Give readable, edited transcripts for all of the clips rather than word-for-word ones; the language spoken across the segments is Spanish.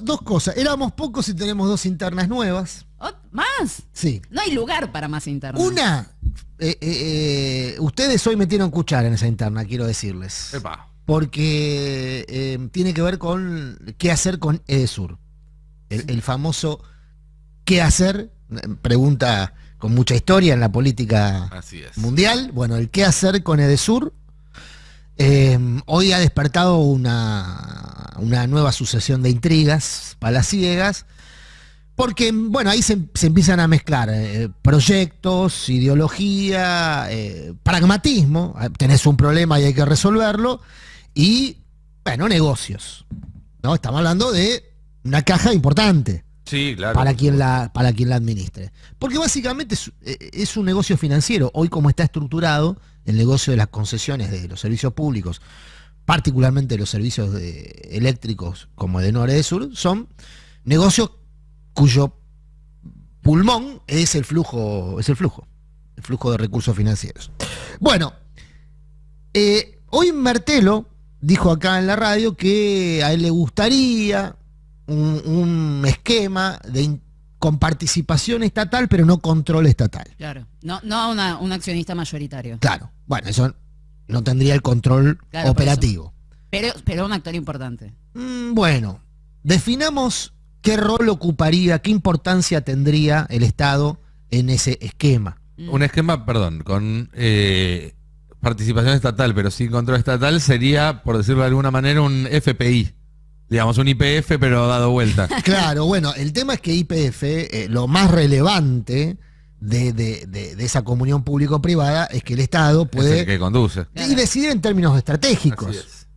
dos cosas. Éramos pocos y tenemos 2 internas nuevas. ¿Más? Sí. No hay lugar para más internas. Una, ustedes hoy metieron cuchara en esa interna, quiero decirles. Epa. Porque tiene que ver con qué hacer con Edesur. El famoso qué hacer, pregunta con mucha historia en la política mundial. Bueno, el qué hacer con Edesur. Hoy ha despertado una nueva sucesión de intrigas palaciegas, porque, bueno, ahí se empiezan a mezclar proyectos, ideología, pragmatismo. Tenés un problema y hay que resolverlo, y, bueno, negocios, ¿no? Estamos hablando de una caja importante. Sí, claro. Para quien la administre. Porque básicamente es un negocio financiero. Hoy, como está estructurado el negocio de las concesiones de los servicios públicos, particularmente los servicios eléctricos como Edenor Edesur, son negocios cuyo pulmón es el flujo de recursos financieros. Bueno, hoy Martelo dijo acá en la radio que a él le gustaría un esquema con participación estatal, pero no control estatal. Claro, no un accionista mayoritario. Claro, bueno, eso no tendría el control operativo. Pero un actor importante. Bueno, definamos qué rol ocuparía, qué importancia tendría el Estado en ese esquema. Un esquema, perdón, con participación estatal, pero sin control estatal, sería, por decirlo de alguna manera, un FPI. Digamos, un YPF, pero dado vuelta. Claro, bueno, el tema es que YPF, lo más relevante de esa comunión público-privada es que el Estado puede... Es el que conduce. Y decidir en términos estratégicos.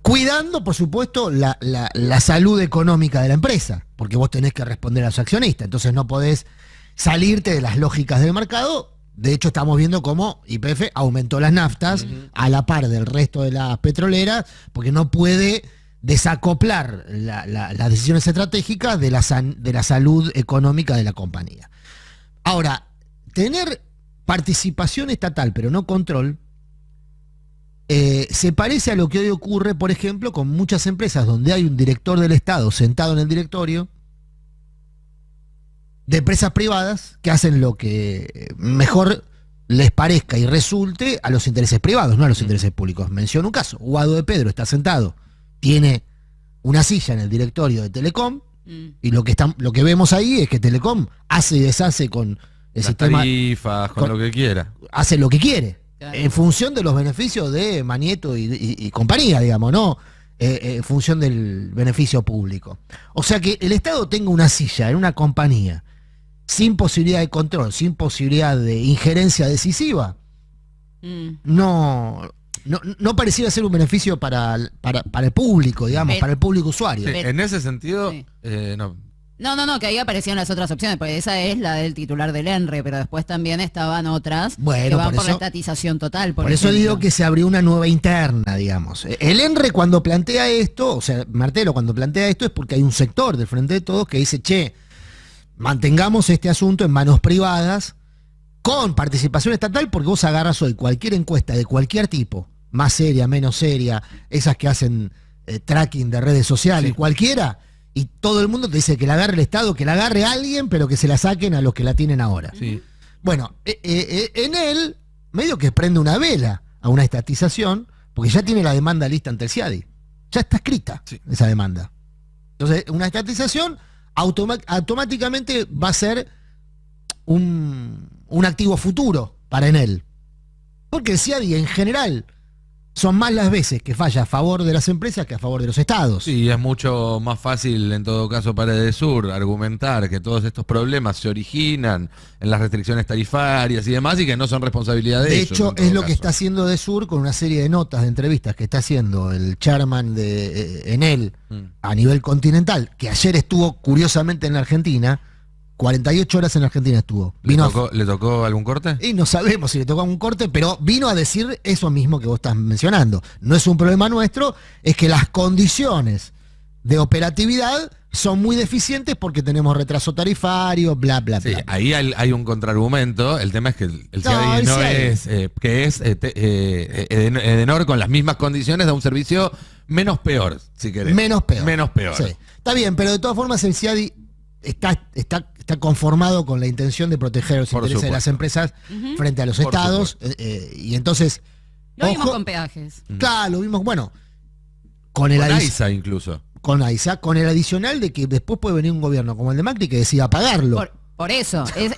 Cuidando, por supuesto, la salud económica de la empresa, porque vos tenés que responder a los accionistas, entonces no podés salirte de las lógicas del mercado. De hecho, estamos viendo cómo YPF aumentó las naftas a la par del resto de las petroleras, porque no puede desacoplar las decisiones estratégicas de la salud económica de la compañía. Ahora, tener participación estatal pero no control se parece a lo que hoy ocurre, por ejemplo, con muchas empresas donde hay un director del Estado sentado en el directorio de empresas privadas que hacen lo que mejor les parezca y resulte a los intereses privados, no a los intereses públicos. Menciono un caso: Guado de Pedro está sentado, tiene una silla en el directorio de Telecom, y lo que vemos ahí es que Telecom hace y deshace con el las sistema, tarifas, con lo que quiera. hace lo que quiere, claro, en función de los beneficios de Manieto y compañía, digamos, no en función del beneficio público. O sea, que el Estado tenga una silla en una compañía sin posibilidad de control, sin posibilidad de injerencia decisiva, no pareciera ser un beneficio para el público, digamos, para el público usuario. Sí, en ese sentido, sí. No. No, que ahí aparecían las otras opciones, porque esa es la del titular del ENRE, pero después también estaban otras que van por la estatización total. Por eso digo que se abrió una nueva interna, digamos. El ENRE, cuando plantea esto, o sea, Martelo cuando plantea esto, es porque hay un sector del Frente de Todos que dice, che, mantengamos este asunto en manos privadas con participación estatal, porque vos agarras hoy cualquier encuesta de cualquier tipo, más seria, menos seria, esas que hacen tracking de redes sociales, sí, cualquiera, y todo el mundo te dice que la agarre el Estado, que la agarre alguien, pero que se la saquen a los que la tienen ahora. Sí. Bueno, en él, medio que prende una vela a una estatización, porque ya tiene la demanda lista ante el CIADI. Ya está escrita, sí, esa demanda. Entonces, una estatización automáticamente va a ser un activo futuro para Enel. Porque el CIADI en general son más las veces que falla a favor de las empresas que a favor de los estados. Sí, es mucho más fácil en todo caso para Edesur argumentar que todos estos problemas se originan en las restricciones tarifarias y demás, y que no son responsabilidad de ellos. De hecho, es lo que está haciendo Edesur con una serie de notas, de entrevistas que está haciendo el chairman de Enel a nivel continental, que ayer estuvo curiosamente en la Argentina. 48 horas en la Argentina estuvo. ¿Le tocó algún corte? Y no sabemos si le tocó algún corte, pero vino a decir eso mismo que vos estás mencionando. No es un problema nuestro, es que las condiciones de operatividad son muy deficientes porque tenemos retraso tarifario, bla, bla, sí, bla. Ahí hay un contraargumento. El tema es que el CIADI no es, que es Edenor con las mismas condiciones, da un servicio menos peor, si querés. Menos peor. Menos peor. Sí. Está bien, pero de todas formas el CIADI está conformado con la intención de proteger los intereses de las empresas frente a los estados. Y entonces... Lo vimos con peajes. Claro, lo vimos, bueno, con AISA incluso. Con AISA, con el adicional de que después puede venir un gobierno como el de Macri que decida pagarlo. Por eso, ese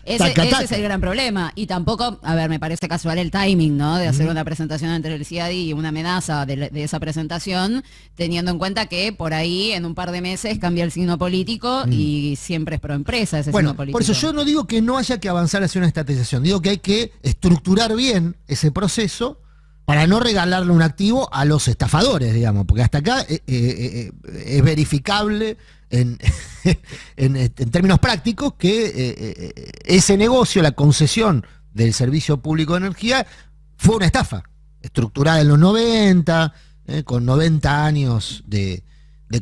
es el gran problema. Y tampoco, a ver, me parece casual el timing, ¿no? De hacer una presentación entre el CIADI y una amenaza de esa presentación, teniendo en cuenta que por ahí en un par de meses cambia el signo político y siempre es pro empresa ese signo político. Por eso yo no digo que no haya que avanzar hacia una estatización, digo que hay que estructurar bien ese proceso para no regalarle un activo a los estafadores, digamos, porque hasta acá es verificable en términos prácticos que ese negocio, la concesión del servicio público de energía, fue una estafa, estructurada en los 90, con 90 años de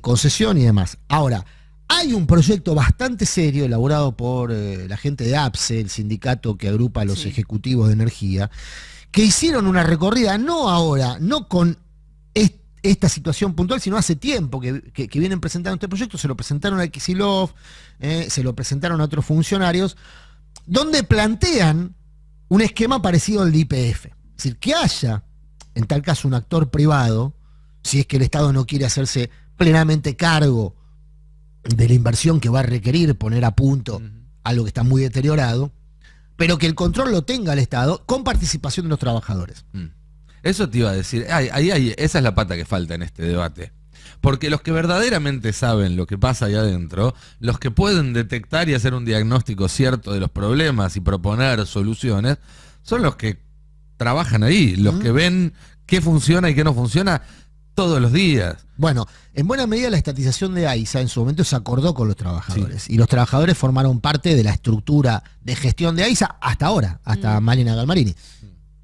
concesión y demás. Ahora, hay un proyecto bastante serio elaborado por la gente de APSE, el sindicato que agrupa a los ejecutivos de energía, que hicieron una recorrida, no ahora, no con esta situación puntual, sino hace tiempo que vienen presentando este proyecto. Se lo presentaron a Kicillof, se lo presentaron a otros funcionarios, donde plantean un esquema parecido al de YPF. Es decir, que haya, en tal caso, un actor privado, si es que el Estado no quiere hacerse plenamente cargo de la inversión que va a requerir poner a punto algo que está muy deteriorado, pero que el control lo tenga el Estado con participación de los trabajadores. Eso te iba a decir, esa es la pata que falta en este debate. Porque los que verdaderamente saben lo que pasa ahí adentro, los que pueden detectar y hacer un diagnóstico cierto de los problemas y proponer soluciones, son los que trabajan ahí, los que ven qué funciona y qué no funciona todos los días. Bueno, en buena medida la estatización de AISA en su momento se acordó con los trabajadores, y los trabajadores formaron parte de la estructura de gestión de AISA hasta ahora, hasta Malena Galmarini,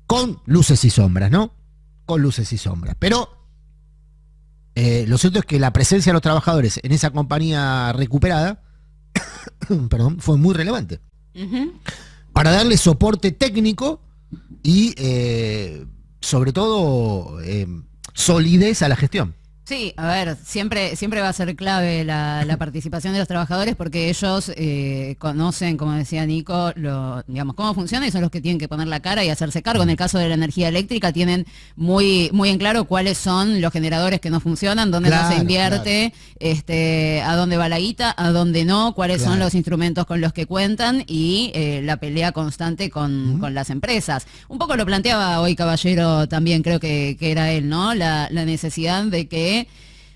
con luces y sombras, ¿no? Con luces y sombras. Pero lo cierto es que la presencia de los trabajadores en esa compañía recuperada perdón, fue muy relevante para darle soporte técnico y sobre todo solidez a la gestión. Sí, a ver, siempre va a ser clave la participación de los trabajadores porque ellos conocen, como decía Nico, digamos, cómo funciona y son los que tienen que poner la cara y hacerse cargo. En el caso de la energía eléctrica tienen muy en claro cuáles son los generadores que no funcionan, dónde no se invierte, a dónde va la guita, a dónde no, cuáles son los instrumentos con los que cuentan y la pelea constante con las empresas. Un poco lo planteaba hoy Caballero también, creo que era él, ¿no? La necesidad de que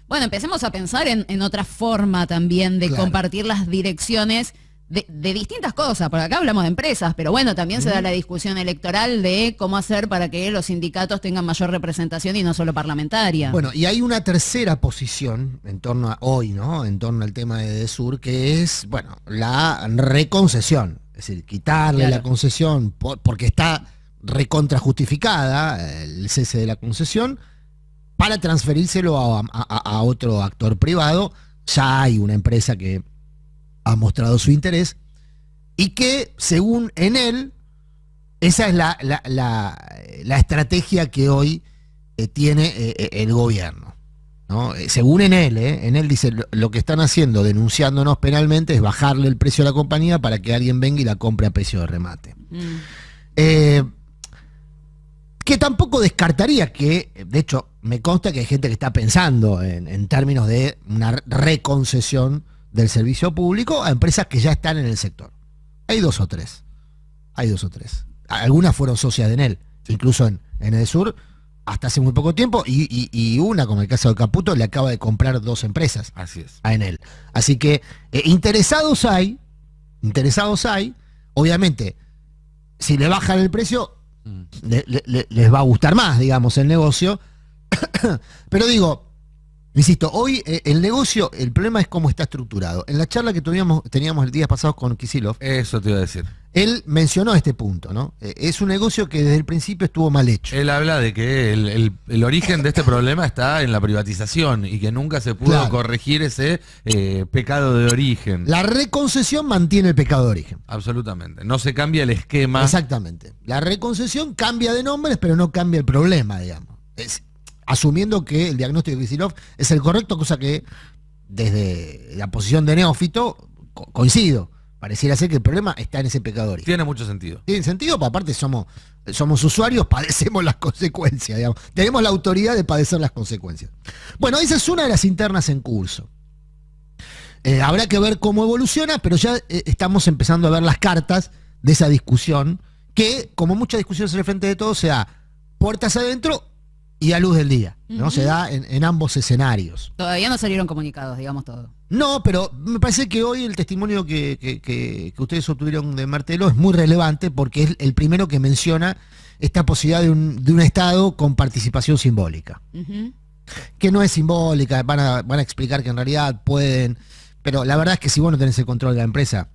bueno, empecemos a pensar en otra forma también de compartir las direcciones de distintas cosas. Por acá hablamos de empresas, pero bueno, también se da la discusión electoral de cómo hacer para que los sindicatos tengan mayor representación y no solo parlamentaria. Bueno, y hay una tercera posición en torno a hoy, ¿no? En torno al tema de Edesur, que es, bueno, la reconcesión. Es decir, quitarle la concesión porque está recontra justificada el cese de la concesión, para transferírselo a otro actor privado. Ya hay una empresa que ha mostrado su interés y que, según en él, esa es la estrategia que hoy tiene el gobierno, ¿no? Según en él dice, lo que están haciendo, denunciándonos penalmente, es bajarle el precio a la compañía para que alguien venga y la compre a precio de remate. Que tampoco descartaría que, de hecho, me consta que hay gente que está pensando en términos de una reconcesión del servicio público a empresas que ya están en el sector. Hay dos o tres. Algunas fueron socias de Enel, incluso en Edesur, hasta hace muy poco tiempo, y una, como el caso de Caputo, le acaba de comprar 2 empresas. Así es. A Enel. Así que interesados hay. Obviamente, si le bajan el precio, les va a gustar más, digamos, el negocio. Pero digo, insisto, hoy el negocio, el problema es cómo está estructurado. En la charla que teníamos el día pasado con Kicillof, eso te iba a decir, él mencionó este punto, ¿no? Es un negocio que desde el principio estuvo mal hecho. Él habla de que el origen de este problema está en la privatización y que nunca se pudo corregir ese pecado de origen. La reconcesión mantiene el pecado de origen. Absolutamente. No se cambia el esquema. Exactamente. La reconcesión cambia de nombres, pero no cambia el problema, digamos. Asumiendo que el diagnóstico de Kicillof es el correcto, cosa que desde la posición de neófito coincido. Pareciera ser que el problema está en ese pecado de origen. Tiene mucho sentido. Tiene sentido, pero aparte somos usuarios, padecemos las consecuencias, digamos. Tenemos la autoridad de padecer las consecuencias. Bueno, esa es una de las internas en curso. Habrá que ver cómo evoluciona, pero ya estamos empezando a ver las cartas de esa discusión, que, como muchas discusiones en el frente de todos, se da puertas adentro y a luz del día, ¿no? Se da en ambos escenarios. Todavía no salieron comunicados, digamos todo. No, pero me parece que hoy el testimonio que ustedes obtuvieron de Martelo es muy relevante porque es el primero que menciona esta posibilidad de un Estado con participación simbólica. Que no es simbólica, van a explicar que en realidad pueden, pero la verdad es que si vos no tenés el control de la empresa,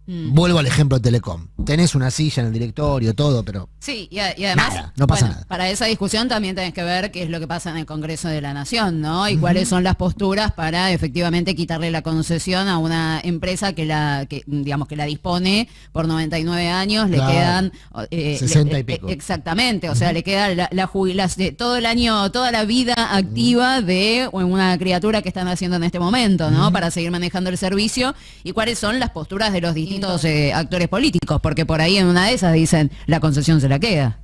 vuelvo al ejemplo de Telecom. Tenés una silla en el directorio, todo, pero... Sí, y además, nada, no pasa nada. Para esa discusión también tenés que ver qué es lo que pasa en el Congreso de la Nación, ¿no? Y cuáles son las posturas para efectivamente quitarle la concesión a una empresa que la dispone por 99 años, le quedan... 60 y pico. Exactamente, o sea, le queda la jubilación, todo el año, toda la vida activa de una criatura que están haciendo en este momento, ¿no? Para seguir manejando el servicio, y cuáles son las posturas de los distintos actores políticos, porque por ahí en una de esas dicen la concesión se la queda.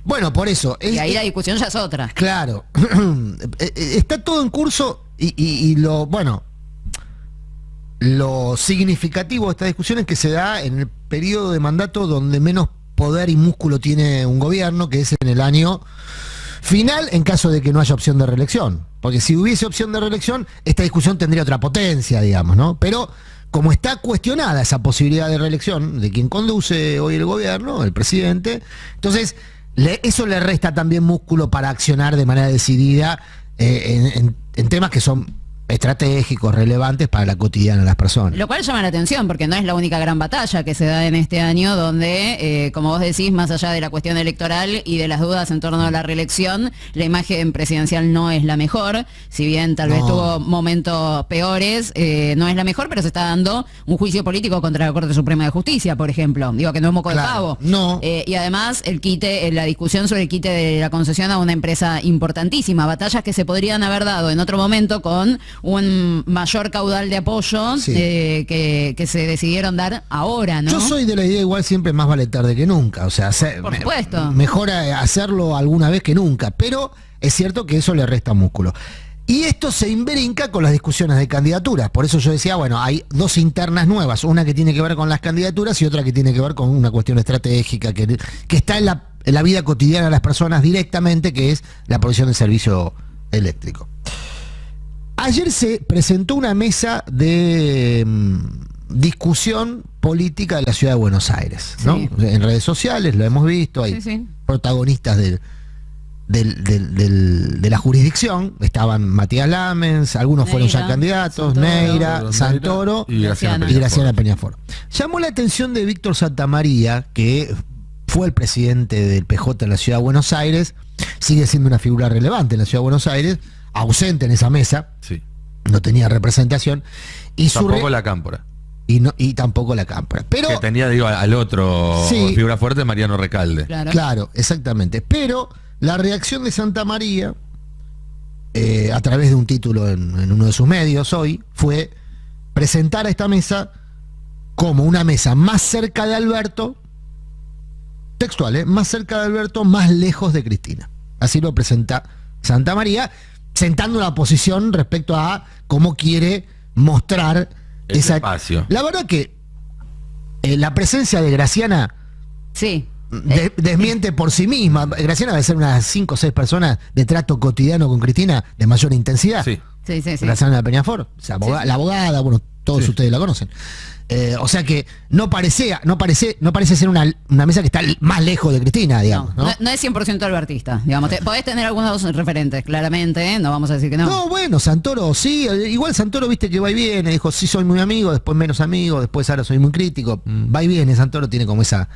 Bueno, por eso. Y ahí la discusión ya es otra. Claro. Está todo en curso y lo significativo de esta discusión es que se da en el periodo de mandato donde menos poder y músculo tiene un gobierno, que es en el año final, en caso de que no haya opción de reelección. Porque si hubiese opción de reelección, esta discusión tendría otra potencia, digamos, ¿no? Pero como está cuestionada esa posibilidad de reelección de quien conduce hoy el gobierno, el presidente, entonces eso le resta también músculo para accionar de manera decidida en temas que son estratégicos, relevantes para la cotidiana de las personas. Lo cual llama la atención, porque no es la única gran batalla que se da en este año, donde, como vos decís, más allá de la cuestión electoral y de las dudas en torno a la reelección, la imagen presidencial no es la mejor, si bien tal vez tuvo momentos peores, no es la mejor, pero se está dando un juicio político contra la Corte Suprema de Justicia, por ejemplo. Digo que no es moco de pavo. No. Y además, la discusión sobre el quite de la concesión a una empresa importantísima, batallas que se podrían haber dado en otro momento con un mayor caudal de apoyo que se decidieron dar ahora, ¿no? Yo soy de la idea igual siempre más vale tarde que nunca, o sea, por supuesto. Mejor hacerlo alguna vez que nunca, pero es cierto que eso le resta músculo. Y esto se inbrinca con las discusiones de candidaturas, por eso yo decía, bueno, hay dos internas nuevas, una que tiene que ver con las candidaturas y otra que tiene que ver con una cuestión estratégica que está en la vida cotidiana de las personas directamente, que es la provisión del servicio eléctrico. Ayer se presentó una mesa de discusión política de la ciudad de Buenos Aires, ¿no? Sí. En redes sociales lo hemos visto, hay protagonistas de la jurisdicción, estaban Matías Lamens, algunos fueron ya candidatos, Neira, Santoro y Graciana Peñafort. Llamó la atención de Víctor Santamaría, que fue el presidente del PJ en la ciudad de Buenos Aires, sigue siendo una figura relevante en la ciudad de Buenos Aires, ausente en esa mesa, no tenía representación, y tampoco la Cámpora. Y tampoco la Cámpora. Pero que tenía, al otro figura fuerte, Mariano Recalde. Claro, exactamente. Pero la reacción de Santamaría, a través de un título en uno de sus medios hoy, fue presentar a esta mesa como una mesa más cerca de Alberto, textual, más cerca de Alberto, más lejos de Cristina. Así lo presenta Santamaría, sentando una posición respecto a cómo quiere mostrar ese espacio. La verdad que la presencia de Graciana desmiente por sí misma. Graciana debe ser unas 5 o 6 personas de trato cotidiano con Cristina de mayor intensidad. Graciana Peñafort, o sea, la abogada, bueno, todos ustedes la conocen. O sea que no parece ser una mesa que está más lejos de Cristina, digamos. No es 100% albertista, digamos. Podés tener algunos referentes, claramente, no vamos a decir que no. No, bueno, Santoro sí, igual Santoro viste que va y viene, dijo sí soy muy amigo, después menos amigo, después ahora soy muy crítico, va y viene, Santoro tiene como esa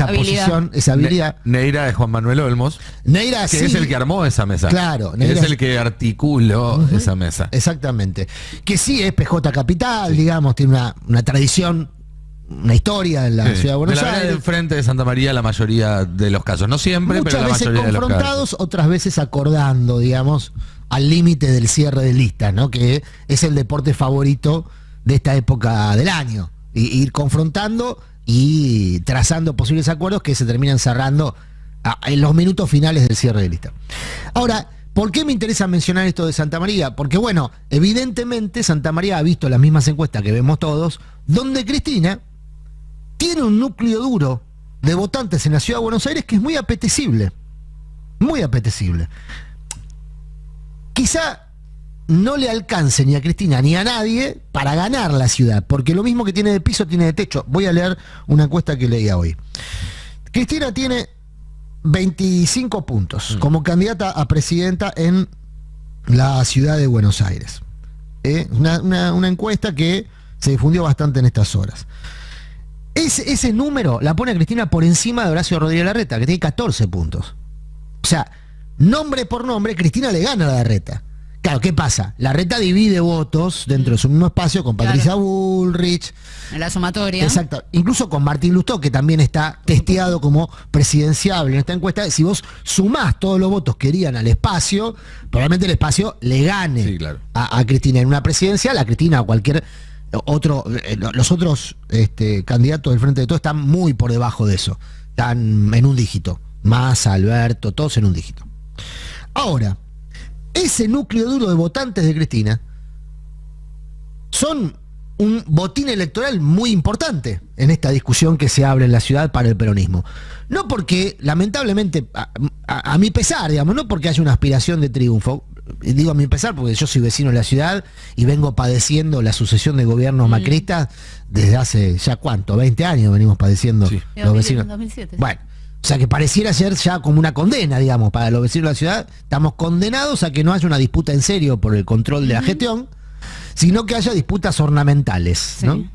posición, esa habilidad. Neira de Juan Manuel Olmos, Neira que sí, es el que armó esa mesa. Claro, Neira es el que articuló esa mesa. Exactamente. Que sí es PJ Capital, digamos, tiene una tradición, una historia en la ciudad de Buenos Aires. Del frente de Santa María la mayoría de los casos, no siempre, Muchas pero la veces mayoría de los confrontados, casos. otras veces acordando, digamos, al límite del cierre de listas, ¿no? Que es el deporte favorito de esta época del año. Ir confrontando y trazando posibles acuerdos que se terminan cerrando en los minutos finales del cierre de lista. Ahora, ¿por qué me interesa mencionar esto de Santa María? Porque, bueno, evidentemente Santa María ha visto las mismas encuestas que vemos todos, donde Cristina tiene un núcleo duro de votantes en la ciudad de Buenos Aires que es muy apetecible. Muy apetecible. Quizá no le alcance ni a Cristina ni a nadie para ganar la ciudad, porque lo mismo que tiene de piso tiene de techo. Voy a leer una encuesta que leía hoy. Cristina tiene 25 puntos como candidata a presidenta en la ciudad de Buenos Aires. Una encuesta que se difundió bastante en estas horas. Ese número la pone a Cristina por encima de Horacio Rodríguez Larreta, que tiene 14 puntos. O sea, nombre por nombre, Cristina le gana a Larreta. Claro, ¿qué pasa? Larreta divide votos dentro de su mismo espacio con Patricia Bullrich. En la sumatoria. Exacto. Incluso con Martín Lustó, que también está testeado como presidenciable en esta encuesta. Si vos sumás todos los votos que irían al espacio, probablemente el espacio le gane a Cristina en una presidencial, a Cristina o cualquier otro. Los otros candidatos del Frente de Todos están muy por debajo de eso. Están en un dígito. Massa, Alberto, todos en un dígito. Ahora, ese núcleo duro de votantes de Cristina son un botín electoral muy importante en esta discusión que se abre en la ciudad para el peronismo. No porque, lamentablemente, a mi pesar, digamos, no porque haya una aspiración de triunfo, digo a mi pesar porque yo soy vecino de la ciudad y vengo padeciendo la sucesión de gobiernos macristas desde hace ya ¿cuánto? 20 años venimos padeciendo los vecinos. 2007. Bueno. O sea que pareciera ser ya como una condena, digamos, para los vecinos de la ciudad. Estamos condenados a que no haya una disputa en serio por el control de la gestión, sino que haya disputas ornamentales, ¿no?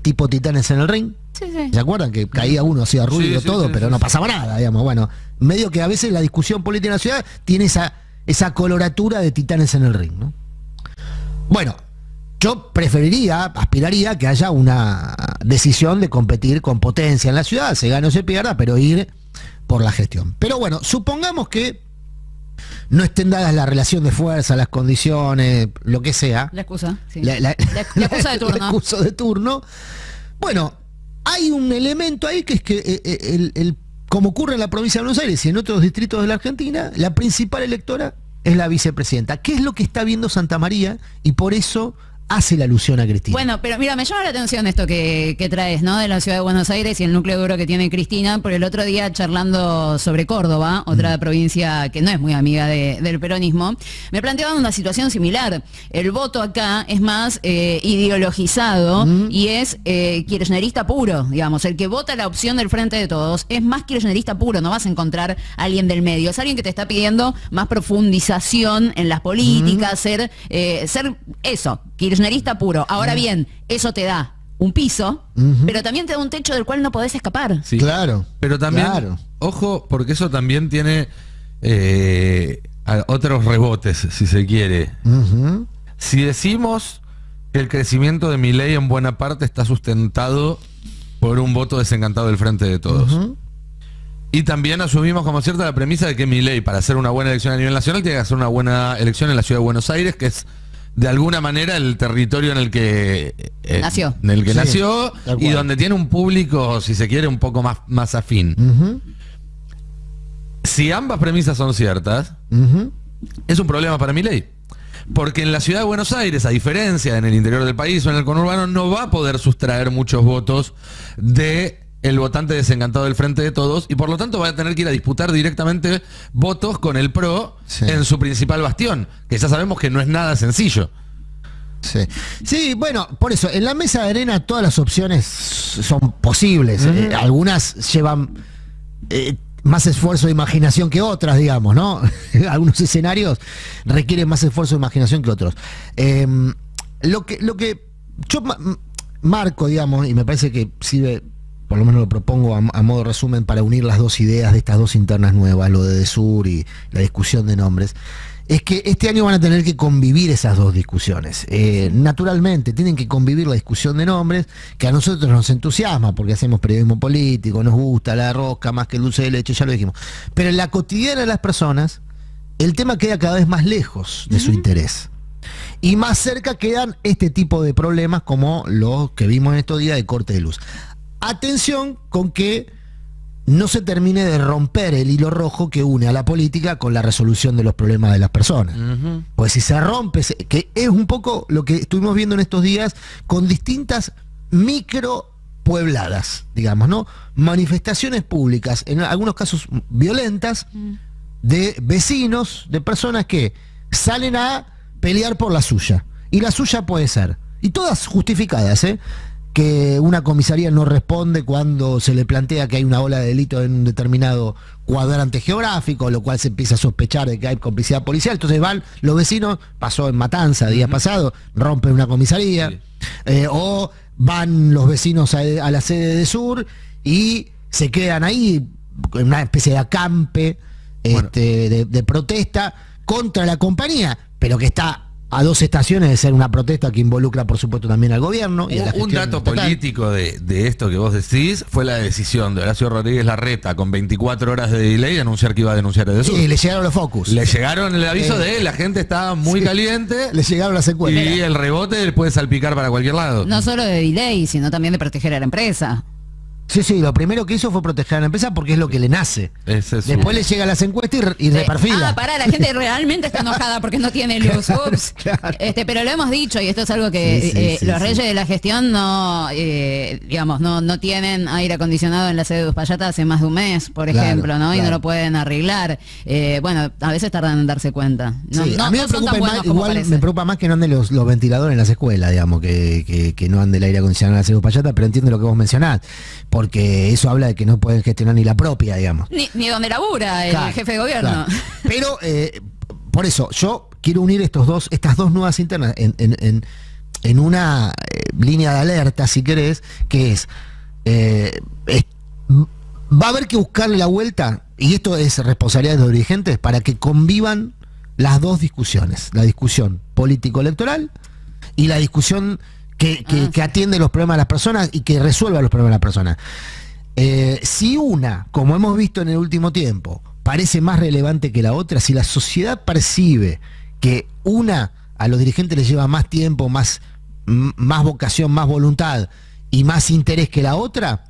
Tipo Titanes en el Ring. Sí, sí. ¿Se acuerdan? Que caía uno, hacía ruido, todo, pero no pasaba nada, digamos. Bueno, medio que a veces la discusión política en la ciudad tiene esa coloratura de Titanes en el Ring, ¿no? Bueno, yo aspiraría que haya una decisión de competir con potencia en la ciudad, se gane o se pierda, pero ir por la gestión. Pero bueno, supongamos que no estén dadas la relación de fuerza, las condiciones, lo que sea. La excusa, sí. La excusa de turno. La excusa de turno. Bueno, hay un elemento ahí que es que como ocurre en la provincia de Buenos Aires y en otros distritos de la Argentina, la principal electora es la vicepresidenta. ¿Qué es lo que está viendo Santa María? Y por eso hace la alusión a Cristina. Bueno, pero mira, me llama la atención esto que traes, ¿no? De la ciudad de Buenos Aires y el núcleo duro que tiene Cristina, porque el otro día charlando sobre Córdoba, otra provincia que no es muy amiga del peronismo, me planteaban una situación similar. El voto acá es más ideologizado y es kirchnerista puro, digamos. El que vota la opción del Frente de Todos es más kirchnerista puro, no vas a encontrar a alguien del medio. Es alguien que te está pidiendo más profundización en las políticas, ser eso, kirchnerista puro. Ahora bien, eso te da un piso, pero también te da un techo del cual no podés escapar. Sí. Claro. Pero también, ojo, porque eso también tiene otros rebotes, si se quiere. Si decimos que el crecimiento de Milei en buena parte está sustentado por un voto desencantado del Frente de Todos. Y también asumimos como cierta la premisa de que Milei, para hacer una buena elección a nivel nacional, tiene que hacer una buena elección en la ciudad de Buenos Aires, que es de alguna manera el territorio en el que nació, y donde tiene un público, si se quiere, un poco más afín. Si ambas premisas son ciertas, es un problema para Milei. Porque en la ciudad de Buenos Aires, a diferencia en el interior del país o en el conurbano, no va a poder sustraer muchos votos de el votante desencantado del Frente de Todos, y por lo tanto va a tener que ir a disputar directamente votos con el PRO en su principal bastión, que ya sabemos que no es nada sencillo. Sí. Sí, bueno, por eso, en la mesa de arena todas las opciones son posibles. Algunas llevan más esfuerzo de imaginación que otras, digamos, ¿no? Algunos escenarios requieren más esfuerzo de imaginación que otros. Lo que yo marco, digamos, y me parece que sirve, por lo menos lo propongo a modo de resumen, para unir las dos ideas de estas dos internas nuevas, lo de DESUR y la discusión de nombres, es que este año van a tener que convivir esas dos discusiones. Naturalmente, tienen que convivir la discusión de nombres, que a nosotros nos entusiasma, porque hacemos periodismo político, nos gusta la rosca más que el dulce de leche, ya lo dijimos. Pero en la cotidiana de las personas, el tema queda cada vez más lejos de su interés. Y más cerca quedan este tipo de problemas como los que vimos en estos días de corte de luz. Atención con que no se termine de romper el hilo rojo que une a la política con la resolución de los problemas de las personas. Pues si se rompe, que es un poco lo que estuvimos viendo en estos días con distintas micropuebladas, digamos, ¿no? Manifestaciones públicas, en algunos casos violentas, de vecinos, de personas que salen a pelear por la suya. Y la suya puede ser, y todas justificadas, que una comisaría no responde cuando se le plantea que hay una ola de delito en un determinado cuadrante geográfico, lo cual se empieza a sospechar de que hay complicidad policial. Entonces van los vecinos, pasó en Matanza día pasado, rompen una comisaría, o van los vecinos a la sede de DESUR y se quedan ahí en una especie de acampe de protesta contra la compañía, pero que está a 2 estaciones de ser una protesta que involucra, por supuesto, también al gobierno. Y a la un dato estatal. político de esto que vos decís fue la decisión de Horacio Rodríguez Larreta, con 24 horas de delay, de anunciar que iba a denunciar a DESUR. Sí, le llegaron los focus. Le llegaron el aviso de la gente estaba muy caliente. Le llegaron las secuelas. Y el rebote le puede salpicar para cualquier lado. No solo de delay, sino también de proteger a la empresa. Sí, lo primero que hizo fue proteger a la empresa porque es lo que le nace. Después le llegan las encuestas y reperfila. La gente realmente está enojada porque no tiene luz. Ups. Claro. Pero lo hemos dicho, y esto es algo que los reyes de la gestión no tienen aire acondicionado en la sede de Uspallata hace más de un mes, por ejemplo, ¿no? Y no lo pueden arreglar. Bueno, a veces tardan en darse cuenta. A mí me preocupa más, igual me preocupa más que no anden los ventiladores en las escuelas, digamos, que no ande el aire acondicionado en la sede de Uspallata, pero entiendo lo que vos mencionás. Porque eso habla de que no pueden gestionar ni la propia, digamos. Ni donde labura el jefe de gobierno. Claro. Pero, por eso, yo quiero unir estas dos nuevas internas en una línea de alerta, si querés, que va a haber que buscarle la vuelta, y esto es responsabilidad de los dirigentes, para que convivan las dos discusiones. La discusión político-electoral y la discusión que atiende los problemas de las personas y que resuelva los problemas de las personas. Si una, como hemos visto en el último tiempo, parece más relevante que la otra, si la sociedad percibe que una a los dirigentes les lleva más tiempo, más vocación, más voluntad y más interés que la otra,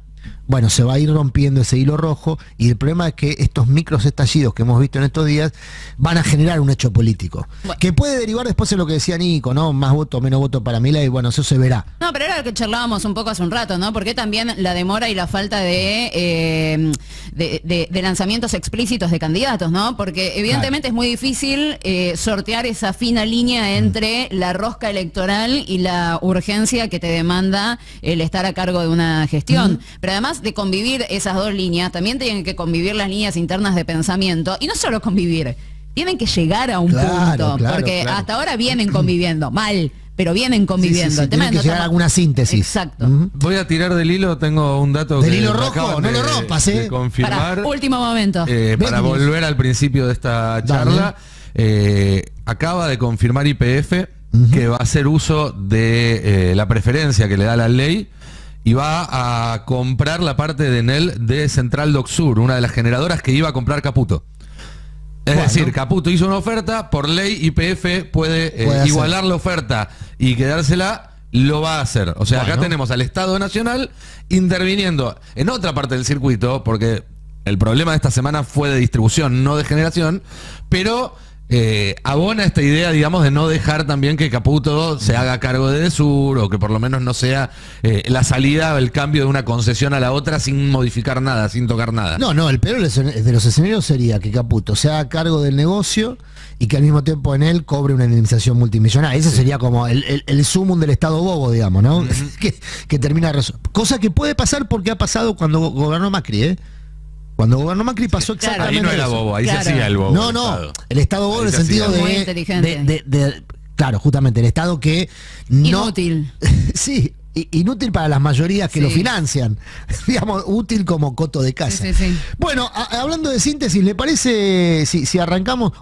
bueno, se va a ir rompiendo ese hilo rojo, y el problema es que estos micros estallidos que hemos visto en estos días van a generar un hecho político, que puede derivar después en lo que decía Nico, ¿no? Más voto, menos voto para Milei, bueno, eso se verá. No, pero era lo que charlábamos un poco hace un rato, ¿no? Porque también la demora y la falta de lanzamientos explícitos de candidatos, ¿no? Porque evidentemente es muy difícil sortear esa fina línea entre la rosca electoral y la urgencia que te demanda el estar a cargo de una gestión. Pero además de convivir esas dos líneas, también tienen que convivir las líneas internas de pensamiento, y no solo convivir, tienen que llegar a un punto, porque hasta ahora vienen conviviendo, mal, pero vienen conviviendo. El tema tienen que llegar a alguna síntesis. Exacto. Voy a tirar del hilo, tengo un dato del hilo rojo, no lo rompas, de confirmar. Último momento. Para volver al principio de esta charla, acaba de confirmar YPF que va a hacer uso de la preferencia que le da la ley y va a comprar la parte de Enel de Central Doc Sur, una de las generadoras que iba a comprar Caputo. Es decir, Caputo hizo una oferta, por ley YPF puede igualar la oferta y quedársela, lo va a hacer. O sea, acá tenemos al Estado Nacional interviniendo en otra parte del circuito, porque el problema de esta semana fue de distribución, no de generación, pero abona esta idea, digamos, de no dejar también que Caputo se haga cargo de Edesur, o que por lo menos no sea la salida o el cambio de una concesión a la otra sin modificar nada, sin tocar nada. No, el peor de los escenarios sería que Caputo se haga cargo del negocio y que al mismo tiempo en él cobre una indemnización multimillonaria. Ese sería como el sumum del Estado bobo, digamos, ¿no? que termina cosa que puede pasar porque ha pasado cuando gobernó Macri, ¿eh? Cuando gobernó Macri pasó exactamente ahí no era eso. bobo, ahí se hacía el bobo. No, el Estado bobo en el sentido Muy inteligente. claro, justamente, el Estado que no... Inútil. Sí, inútil para las mayorías que lo financian. Digamos, útil como coto de casa. Sí. Bueno, hablando de síntesis, ¿le parece si arrancamos?